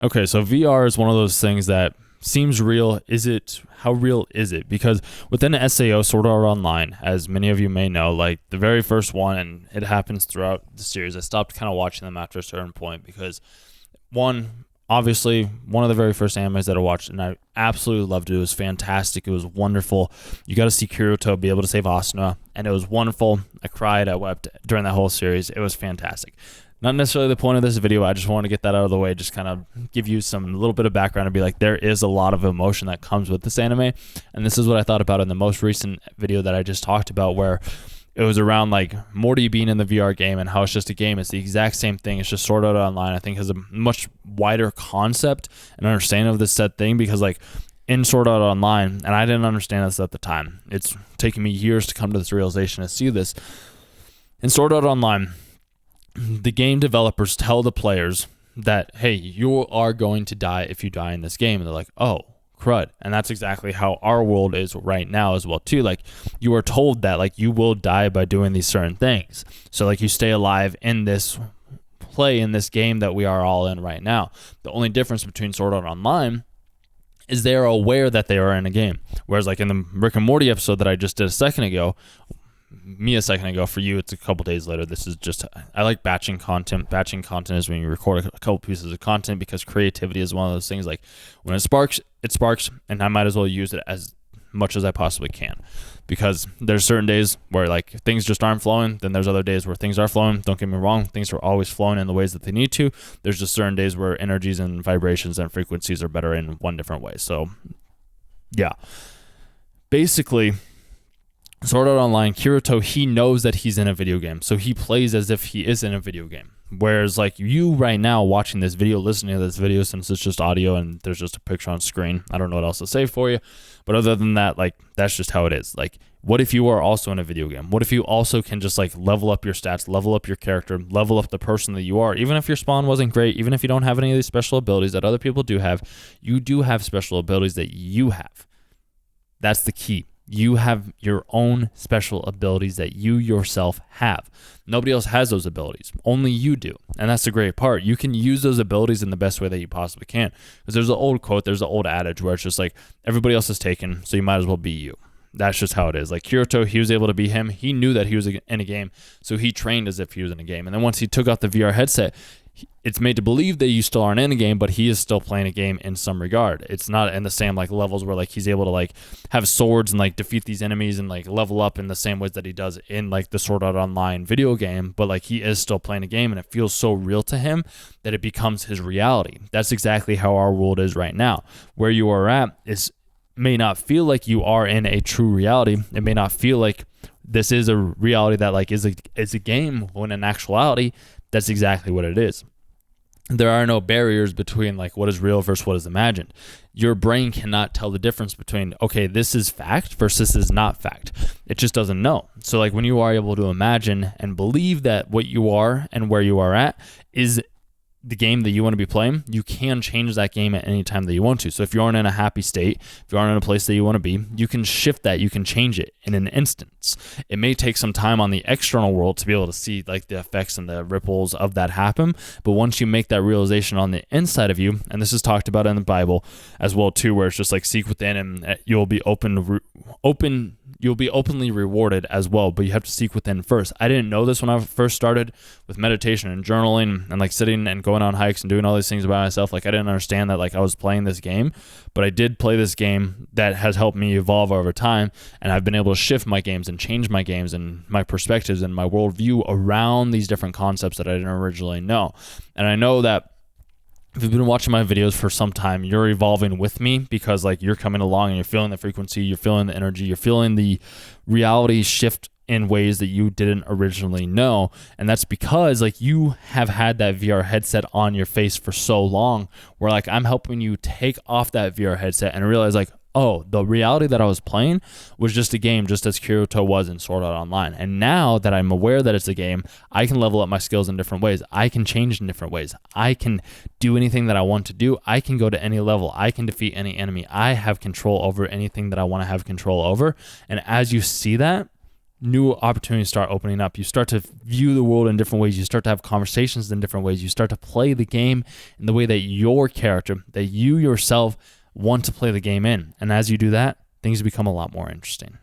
Okay, so VR is one of those things that seems real. How real is it? Because within the SAO Sword Art Online, as many of you may know, like the very first one, and it happens throughout the series, I stopped kind of watching them after a certain point because one, obviously, one of the very first animes that I watched, and I absolutely loved it. It was fantastic. It was wonderful. You got to see Kirito be able to save Asuna, and it was wonderful. I cried. I wept during that whole series. It was fantastic. Not necessarily the point of this video. I just want to get that out of the way, just kind of give you some little bit of background and be like, there is a lot of emotion that comes with this anime. And this is what I thought about in the most recent video that I just talked about, where it was around like Morty being in the VR game and how it's just a game. It's the exact same thing. It's just Sword Art Online, I think, has a much wider concept and understanding of this said thing, because like in Sword Art Online, and I didn't understand this at the time, it's taken me years to come to this realization, to see this. In Sword Art Online, the game developers tell the players that, hey, you are going to die if you die in this game. And they're like, oh, crud. And that's exactly how our world is right now as well, too. Like, you are told that, like, you will die by doing these certain things. So, like, you stay alive in this play, in this game that we are all in right now. The only difference between Sword Art Online is they are aware that they are in a game. Whereas, like, in the Rick and Morty episode that I just did a second ago, for you it's a couple days later. This is just, I like batching content. Batching content is when you record a couple pieces of content, because creativity is one of those things, like when it sparks, and I might as well use it as much as I possibly can, because there's certain days where like things just aren't flowing, then there's other days where things are flowing. Don't get me wrong, things are always flowing in the ways that they need to. There's just certain days where energies and vibrations and frequencies are better in one different way. So yeah, basically Sword Art Online, Kirito, he knows that he's in a video game, so he plays as if he is in a video game. Whereas, like, you right now watching this video, listening to this video, since it's just audio and there's just a picture on screen, I don't know what else to say for you. But other than that, like, that's just how it is. Like, what if you are also in a video game? What if you also can just, like, level up your stats, level up your character, level up the person that you are? Even if your spawn wasn't great, even if you don't have any of these special abilities that other people do have, you do have special abilities that you have. That's the key. You have your own special abilities that you yourself have. Nobody else has those abilities. Only you do. And that's the great part. You can use those abilities in the best way that you possibly can. Because there's an old quote, there's an old adage where it's just like, everybody else is taken, so you might as well be you. That's just how it is. Like Kirito, he was able to be him. He knew that he was in a game, so he trained as if he was in a game. And then once he took out the VR headset, it's made to believe that you still aren't in a game, but he is still playing a game in some regard. It's not in the same like levels where like he's able to like have swords and like defeat these enemies and like level up in the same ways that he does in like the Sword Art Online video game, but like he is still playing a game, and it feels so real to him that it becomes his reality. That's exactly how our world is right now. Where you are at may not feel like you are in a true reality. It may not feel like this is a reality that like is a game, when in actuality, that's exactly what it is. There are no barriers between like what is real versus what is imagined. Your brain cannot tell the difference between, okay, this is fact versus this is not fact. It just doesn't know. So like when you are able to imagine and believe that what you are and where you are at is the game that you want to be playing, you can change that game at any time that you want to. So if you aren't in a happy state, if you aren't in a place that you want to be, you can shift that, you can change it in an instance. It may take some time on the external world to be able to see like the effects and the ripples of that happen, but once you make that realization on the inside of you, and this is talked about in the Bible as well too, where it's just like seek within and you'll be you'll be openly rewarded as well, but you have to seek within first. I didn't know this when I first started with meditation and journaling and like sitting and going on hikes and doing all these things by myself. Like I didn't understand that like I was playing this game, but I did play this game that has helped me evolve over time, and I've been able to shift my games and change my games and my perspectives and my worldview around these different concepts that I didn't originally know. And I know that if you've been watching my videos for some time, you're evolving with me, because like you're coming along and you're feeling the frequency, you're feeling the energy, you're feeling the reality shift in ways that you didn't originally know. And that's because like you have had that VR headset on your face for so long, where like I'm helping you take off that VR headset and realize like, oh, the reality that I was playing was just a game, just as Kirito was in Sword Art Online. And now that I'm aware that it's a game, I can level up my skills in different ways. I can change in different ways. I can do anything that I want to do. I can go to any level. I can defeat any enemy. I have control over anything that I want to have control over. And as you see that, new opportunities start opening up. You start to view the world in different ways. You start to have conversations in different ways. You start to play the game in the way that your character, that you yourself want to play the game in. And as you do that, things become a lot more interesting.